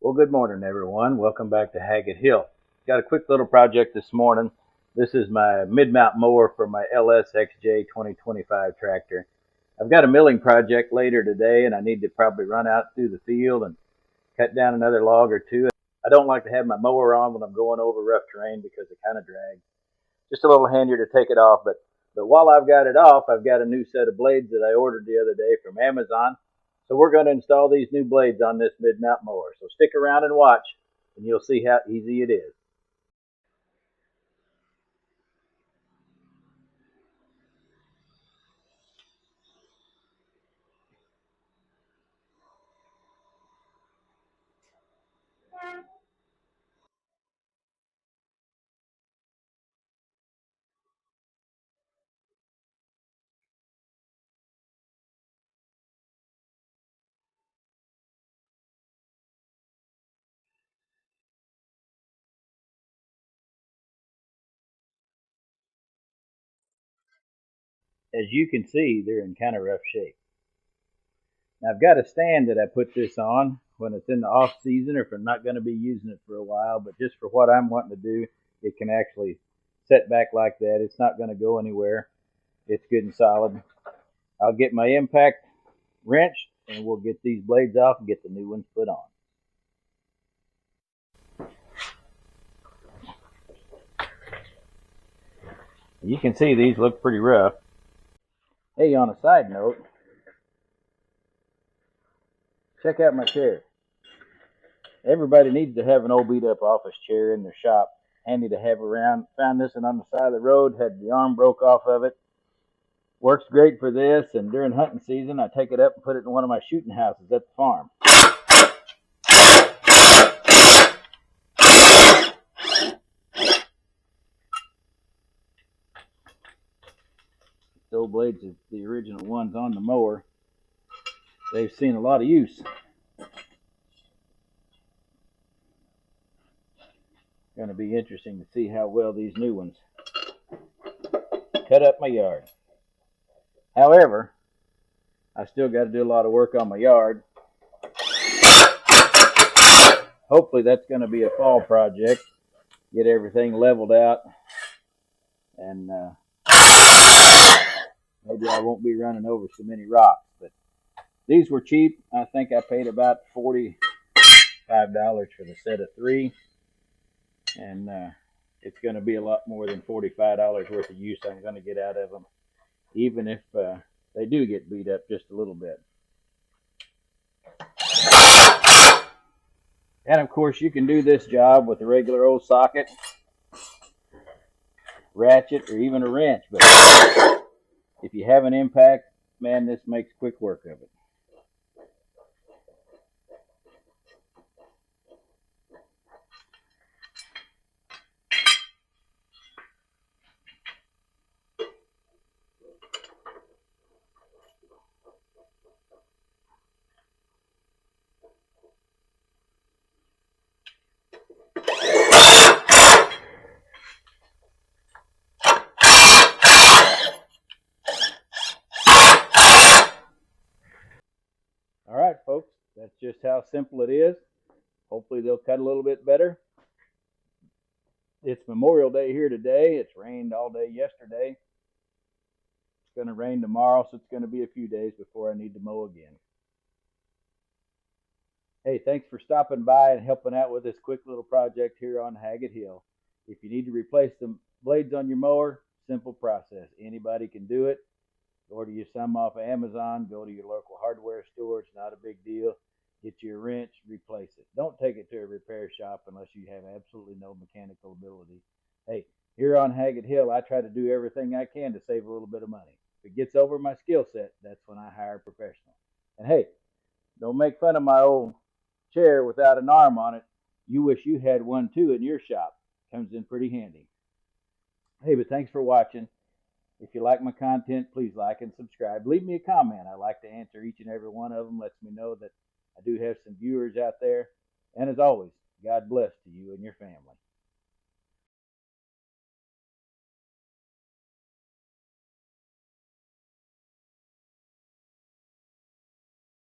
Well, good morning, everyone. Welcome back to Haggett Hill. Got a quick little project this morning. This is my mid-mount mower for my LS XJ2025 tractor. I've got a milling project later today, and I need to probably run out through the field and cut down another log or two. I don't like to have my mower on when I'm going over rough terrain because it kind of drags. Just a little handier to take it off, but while I've got it off, I've got a new set of blades that I ordered the other day from Amazon. So we're going to install these new blades on this mid-mount mower. So stick around and watch, and you'll see how easy it is. As you can see, they're in kind of rough shape. Now I've got a stand that I put this on when it's in the off season, or if I'm not going to be using it for a while, but just for what I'm wanting to do, it can actually set back like that. It's not going to go anywhere. It's good and solid. I'll get my impact wrench and we'll get these blades off and get the new ones put on. You can see these look pretty rough. Hey, on a side note, check out my chair. Everybody needs to have an old beat up office chair in their shop, handy to have around. Found this one on the side of the road, had the arm broke off of it. Works great for this, and during hunting season I take it up and put it in one of my shooting houses at the farm. These old blades are the original ones on the mower. They've seen a lot of use. Going to be interesting to see how well these new ones cut up my yard. However, I still got to do a lot of work on my yard. Hopefully that's going to be a fall project. Get everything leveled out, and maybe I won't be running over so many rocks. But these were cheap. I think I paid about $45 for the set of three, and it's going to be a lot more than $45 worth of use I'm going to get out of them, even if they do get beat up just a little bit. And of course you can do this job with a regular old socket, ratchet, or even a wrench, but if you have an impact, man, this makes quick work of it. All right, folks, that's just how simple it is. Hopefully they'll cut a little bit better. It's Memorial Day here today. It's rained all day yesterday. It's going to rain tomorrow, so it's going to be a few days before I need to mow again. Hey, thanks for stopping by and helping out with this quick little project here on Haggett Hill. If you need to replace some blades on your mower, simple process. Anybody can do it. Order you some off of Amazon. Go to your local hardware store. It's not a big deal. Get you a wrench, replace it. Don't take it to a repair shop unless you have absolutely no mechanical ability. Hey, here on Haggett Hill, I try to do everything I can to save a little bit of money. If it gets over my skill set, that's when I hire a professional. And hey, don't make fun of my old chair without an arm on it. You wish you had one too in your shop. Comes in pretty handy. Hey, but thanks for watching. If you like my content, please like and subscribe. Leave me a comment. I like to answer each and every one of them. Lets me know that I do have some viewers out there. And as always, God bless to you and your family.